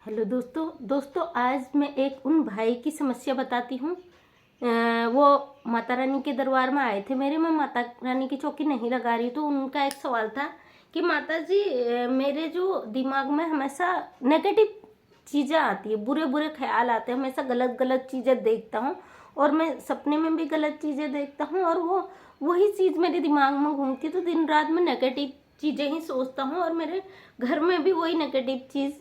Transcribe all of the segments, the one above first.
Hello दोस्तों आज मैं एक उन भाई की समस्या बताती हूँ। वो माता रानी के दरबार में आए थे मैं माता रानी की चौकी नहीं लगा रही, तो उनका एक सवाल था कि माता जी मेरे जो दिमाग में हमेशा नेगेटिव चीज़ें आती है, बुरे बुरे ख्याल आते हैं, हमेशा गलत गलत चीज़ें देखता हूँ और मैं सपने में भी गलत चीज़ें देखता हूँ और वही चीज़ मेरे दिमाग में घूमती है, तो दिन रात में नेगेटिव चीज़ें ही सोचता हूँ और मेरे घर में भी वही नेगेटिव चीज़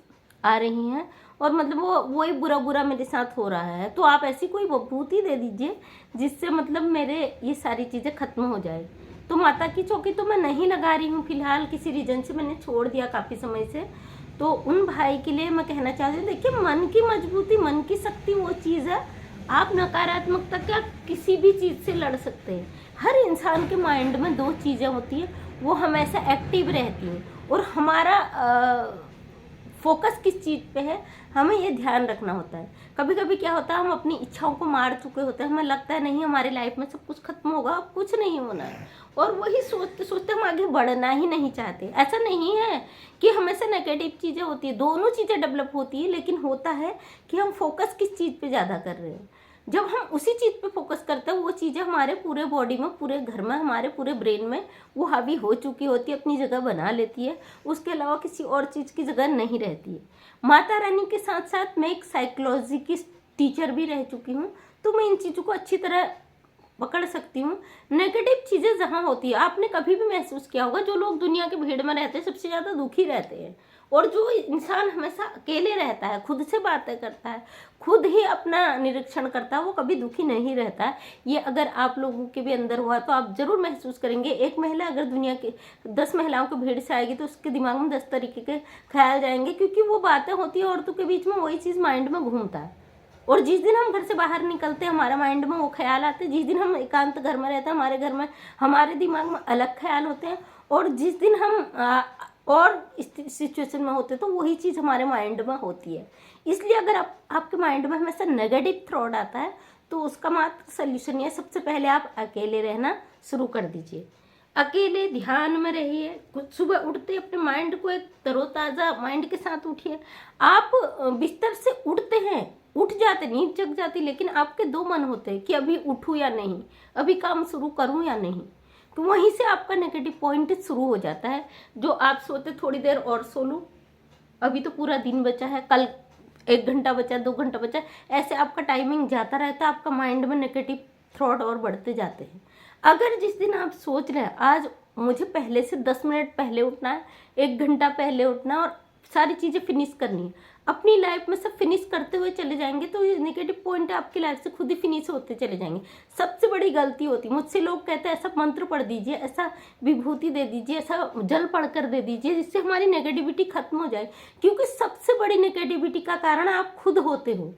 आ रही हैं और मतलब वही बुरा बुरा मेरे साथ हो रहा है। तो आप ऐसी कोई विभूति दे दीजिए जिससे मतलब मेरे ये सारी चीज़ें खत्म हो जाए। तो माता की चौकी तो मैं नहीं लगा रही हूँ फिलहाल, किसी रीजन से मैंने छोड़ दिया काफ़ी समय से। तो उन भाई के लिए मैं कहना चाहती हूँ, देखिए मन की मजबूती, मन की शक्ति वो चीज़ है, आप नकारात्मकता क्या किसी भी चीज़ से लड़ सकते हैं। हर इंसान के माइंड में दो चीज़ें होती हैं, वो हमेशा एक्टिव रहती हैं और हमारा फोकस किस चीज़ पे है हमें ये ध्यान रखना होता है। कभी कभी क्या होता है, हम अपनी इच्छाओं को मार चुके होते हैं, हमें लगता है नहीं हमारी लाइफ में सब कुछ खत्म होगा, अब कुछ नहीं होना है, और वही सोचते सोचते हम आगे बढ़ना ही नहीं चाहते। ऐसा नहीं है कि हमेशा नेगेटिव चीज़ें होती है, दोनों चीज़ें डेवलप होती है, लेकिन होता है कि हम फोकस किस चीज़ पे ज़्यादा कर रहे हैं। जब हम उसी चीज़ पे फोकस करते हैं, वो चीज़ें हमारे पूरे बॉडी में, पूरे घर में, हमारे पूरे ब्रेन में वो हावी हो चुकी होती है, अपनी जगह बना लेती है, उसके अलावा किसी और चीज़ की जगह नहीं रहती है। माता रानी के साथ साथ मैं एक साइकोलॉजी की टीचर भी रह चुकी हूँ, तो मैं इन चीज़ों को अच्छी तरह पकड़ सकती हूँ। नेगेटिव चीज़ें जहाँ होती है, आपने कभी भी महसूस किया होगा, जो लोग दुनिया के भीड़ में रहते हैं सबसे ज़्यादा दुखी रहते हैं, और जो इंसान हमेशा अकेले रहता है, खुद से बातें करता है, खुद ही अपना निरीक्षण करता है, वो कभी दुखी नहीं रहता है। ये अगर आप लोगों के भी अंदर हुआ तो आप जरूर महसूस करेंगे। एक महिला अगर दुनिया के 10 महिलाओं की भीड़ से आएगी तो उसके दिमाग में 10 तरीके के ख्याल जाएंगे, क्योंकि वो बातें होती है औरतों के बीच में, वही चीज़ माइंड में घूमता है। और जिस दिन हम घर से बाहर निकलते हैं हमारा माइंड में वो ख्याल आते हैं, जिस दिन हम एकांत घर में रहते हैं हमारे घर में हमारे दिमाग में अलग ख्याल होते हैं, और जिस दिन हम और सिचुएशन में होते हैं तो वही चीज़ हमारे माइंड में होती है। इसलिए अगर आपके माइंड में हमेशा नेगेटिव थॉट आता है तो उसका मात्र सोल्यूशन ये, सबसे पहले आप अकेले रहना शुरू कर दीजिए। अकेले ध्यान में रहिए, कुछ सुबह उठते अपने माइंड को एक तरोताज़ा माइंड के साथ उठिए। आप बिस्तर से उठते हैं, उठ जाते, नींद जग जाती, लेकिन आपके दो मन होते हैं कि अभी उठूं या नहीं, अभी काम शुरू करूं या नहीं। तो वहीं से आपका नेगेटिव पॉइंट शुरू हो जाता है। जो आप सोते थोड़ी देर और सो लूं, अभी तो पूरा दिन बचा है, कल 1 घंटा बचा, 2 घंटा बचा, ऐसे आपका टाइमिंग जाता रहता है, आपका माइंड में नेगेटिव थॉट और बढ़ते जाते हैं। अगर जिस दिन आप सोच रहे हैं आज मुझे पहले से 10 मिनट पहले उठना है, 1 घंटा पहले उठना है और सारी चीज़ें फिनिश करनी है, अपनी लाइफ में सब फिनिश करते हुए चले जाएंगे तो ये नेगेटिव पॉइंट आपकी लाइफ से खुद ही फिनिश होते चले जाएंगे। सबसे बड़ी गलती होती है, मुझसे लोग कहते हैं ऐसा मंत्र पढ़ दीजिए, ऐसा विभूति दे दीजिए, ऐसा जल पढ़ कर दे दीजिए जिससे हमारी नेगेटिविटी खत्म हो जाए, क्योंकि सबसे बड़ी नेगेटिविटी का कारण आप खुद होते हो।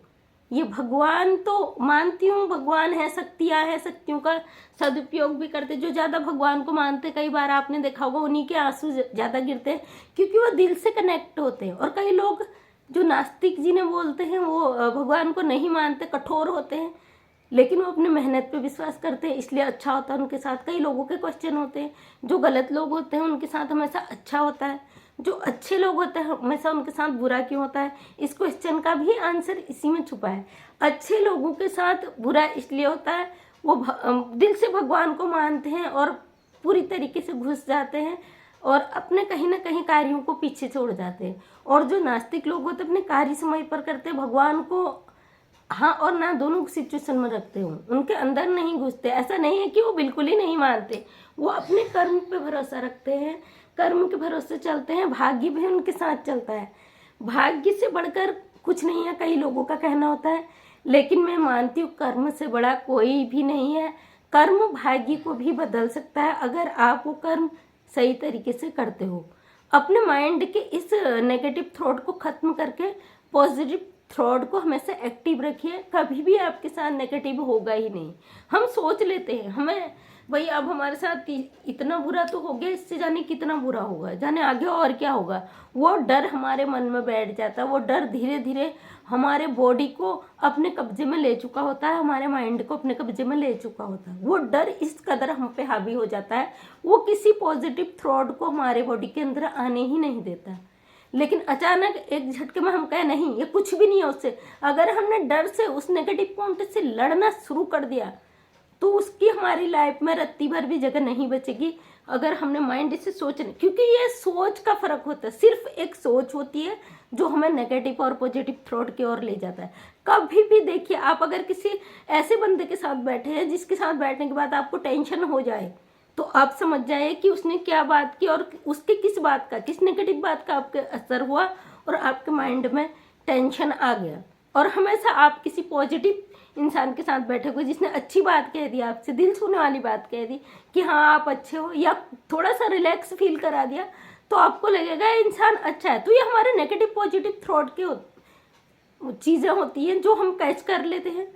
ये भगवान तो मानती हूँ, भगवान है, शक्तियाँ हैं, शक्तियों का सदुपयोग भी करते। जो ज़्यादा भगवान को मानते, कई बार आपने देखा होगा उन्हीं के आंसू ज़्यादा गिरते हैं, क्योंकि वो दिल से कनेक्ट होते हैं। और कई लोग जो नास्तिक जिन्हें बोलते हैं वो भगवान को नहीं मानते, कठोर होते हैं, लेकिन वो अपने मेहनत पे विश्वास करते हैं, इसलिए अच्छा होता है उनके साथ। कई लोगों के क्वेश्चन होते हैं, जो गलत लोग होते हैं उनके साथ हमेशा अच्छा होता है, जो अच्छे लोग होते हैं हमेशा उनके साथ बुरा क्यों होता है। इस क्वेश्चन का भी आंसर इसी में छुपा है। अच्छे लोगों के साथ बुरा इसलिए होता है, वो दिल से भगवान को मानते हैं और पूरी तरीके से घुस जाते हैं और अपने कहीं ना कहीं कार्यों को पीछे छोड़ जाते हैं। और जो नास्तिक लोग होते हैं अपने कार्य समय पर करते हैं, भगवान को हाँ और ना दोनों सिचुएशन में रखते हो, उनके अंदर नहीं घुसते। ऐसा नहीं है कि वो बिल्कुल ही नहीं मानते, वो अपने कर्म पे भरोसा रखते हैं, कर्म के भरोसे चलते हैं, भाग्य भी उनके साथ चलता है। भाग्य से बढ़कर कुछ नहीं है, कई लोगों का कहना होता है, लेकिन मैं मानती हूँ कर्म से बड़ा कोई भी नहीं है। कर्म भाग्य को भी बदल सकता है अगर आप वो कर्म सही तरीके से करते हो। अपने माइंड के इस नेगेटिव थॉट को खत्म करके पॉजिटिव थॉट को हमेशा एक्टिव रखिए, कभी भी आपके साथ नेगेटिव होगा ही नहीं। हम सोच लेते हैं हमें भाई अब हमारे साथ इतना बुरा तो हो गया, इससे जाने कितना बुरा होगा, जाने आगे और क्या होगा। वो डर हमारे मन में बैठ जाता है, वो डर धीरे धीरे हमारे बॉडी को अपने कब्जे में ले चुका होता है, हमारे माइंड को अपने कब्जे में ले चुका होता है। वो डर इस कदर हम पे हावी हो जाता है, वो किसी पॉजिटिव थॉट को हमारे बॉडी के अंदर आने ही नहीं देता। लेकिन अचानक एक झटके में हम कहें नहीं ये कुछ भी नहीं है उससे, अगर हमने डर से उस नेगेटिव पॉइंट से लड़ना शुरू कर दिया तो उसकी हमारी लाइफ में रत्ती भर भी जगह नहीं बचेगी। अगर हमने माइंड से सोचने, क्योंकि ये सोच का फर्क होता है, सिर्फ एक सोच होती है जो हमें नेगेटिव और पॉजिटिव थॉट की ओर ले जाता है। कभी भी देखिए, आप अगर किसी ऐसे बंदे के साथ बैठे हैं जिसके साथ बैठने के बाद आपको टेंशन हो जाए, तो आप समझ जाइए कि उसने क्या बात की और उसके किस बात का, किस नेगेटिव बात का आपके असर हुआ और आपके माइंड में टेंशन आ गया। और हमेशा आप किसी पॉजिटिव इंसान के साथ बैठे हुए जिसने अच्छी बात कह दी, आपसे दिल छूने वाली बात कह दी कि हाँ आप अच्छे हो, या थोड़ा सा रिलैक्स फील करा दिया, तो आपको लगेगा इंसान अच्छा है। तो ये हमारे नेगेटिव पॉजिटिव थॉट की चीज़ें होती हैं जो हम कैच कर लेते हैं।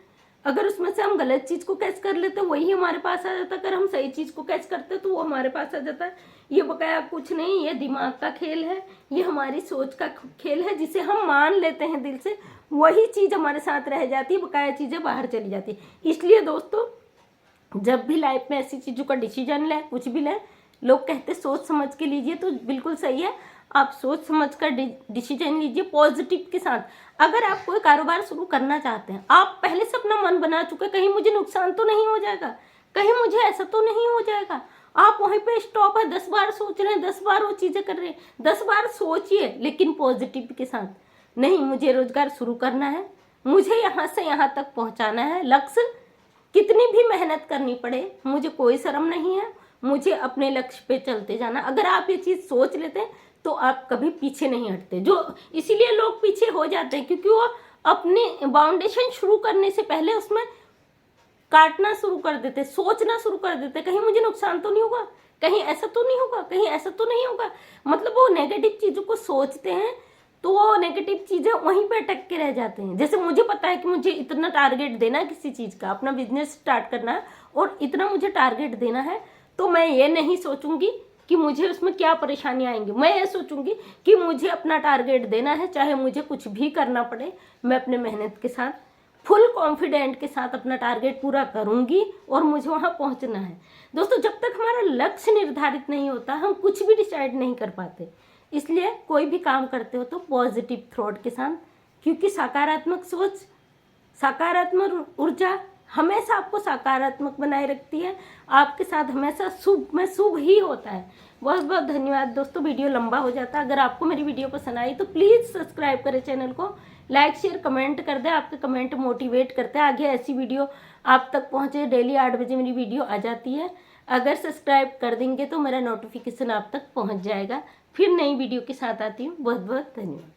अगर उसमें से हम गलत चीज़ को कैच कर लेते वही हमारे पास आ जाता है, अगर हम सही चीज़ को कैच करते तो वो हमारे पास आ जाता है। ये बकाया कुछ नहीं, ये दिमाग का खेल है, ये हमारी सोच का खेल है, जिसे हम मान लेते हैं दिल से, वही चीज़ हमारे साथ रह जाती है, बकाया चीज़ें बाहर चली जाती है। इसलिए दोस्तों, जब भी लाइफ में ऐसी चीज़ों का डिसीजन लें, कुछ भी लें, लोग कहते सोच समझ के लीजिए, तो बिल्कुल सही है, आप सोच समझ कर डिसीजन लीजिए पॉजिटिव के साथ। अगर आप कोई कारोबार शुरू करना चाहते हैं, आप पहले से अपना मन बना चुके, कहीं मुझे नुकसान तो नहीं हो जाएगा, कहीं मुझे ऐसा तो नहीं हो जाएगा, आप वहीं पे स्टॉप है, 10 बार सोच रहे हैं, 10 बार वो चीज़ें कर रहे हैं, 10 बार सोचिए, लेकिन पॉजिटिव के साथ। नहीं, मुझे रोजगार शुरू करना है, मुझे यहाँ से यहाँ तक पहुँचाना है, लक्ष्य कितनी भी मेहनत करनी पड़े मुझे कोई शर्म नहीं है, मुझे अपने लक्ष्य पे चलते जाना। अगर आप ये चीज़ सोच लेते हैं तो आप कभी पीछे नहीं हटते। जो इसीलिए लोग पीछे हो जाते हैं, क्योंकि वो अपने फाउंडेशन शुरू करने से पहले उसमें काटना शुरू कर देते, सोचना शुरू कर देते, कहीं मुझे नुकसान तो नहीं होगा, कहीं ऐसा तो नहीं होगा, कहीं ऐसा तो नहीं होगा। मतलब वो नेगेटिव चीज़ों को सोचते हैं तो वो नेगेटिव चीज़ें वहीं पे अटक के रह जाते हैं। जैसे मुझे पता है कि मुझे इतना टारगेट देना है किसी चीज़ का, अपना बिजनेस स्टार्ट करना है और इतना मुझे टारगेट देना है, तो मैं ये नहीं सोचूंगी कि मुझे उसमें क्या परेशानी आएंगी, मैं ये सोचूंगी कि मुझे अपना टारगेट देना है, चाहे मुझे कुछ भी करना पड़े, मैं अपने मेहनत के साथ फुल कॉन्फिडेंट के साथ अपना टारगेट पूरा करूंगी और मुझे वहां पहुंचना है। दोस्तों, जब तक हमारा लक्ष्य निर्धारित नहीं होता हम कुछ भी डिसाइड नहीं कर पाते। इसलिए कोई भी काम करते हो तो पॉजिटिव थॉट के साथ, क्योंकि सकारात्मक सोच, सकारात्मक ऊर्जा हमेशा आपको सकारात्मक बनाए रखती है, आपके साथ हमेशा शुभ में शुभ ही होता है। बहुत बहुत धन्यवाद दोस्तों, वीडियो लंबा हो जाता है। अगर आपको मेरी वीडियो पसंद आई तो प्लीज़ सब्सक्राइब करें चैनल को, लाइक शेयर कमेंट कर दें, आपके कमेंट मोटिवेट करते हैं, आगे ऐसी वीडियो आप तक पहुँचे। डेली 8 बजे मेरी वीडियो आ जाती है, अगर सब्सक्राइब कर देंगे तो मेरा नोटिफिकेशन आप तक पहुँच जाएगा। फिर नई वीडियो के साथ आती हूँ। बहुत बहुत धन्यवाद।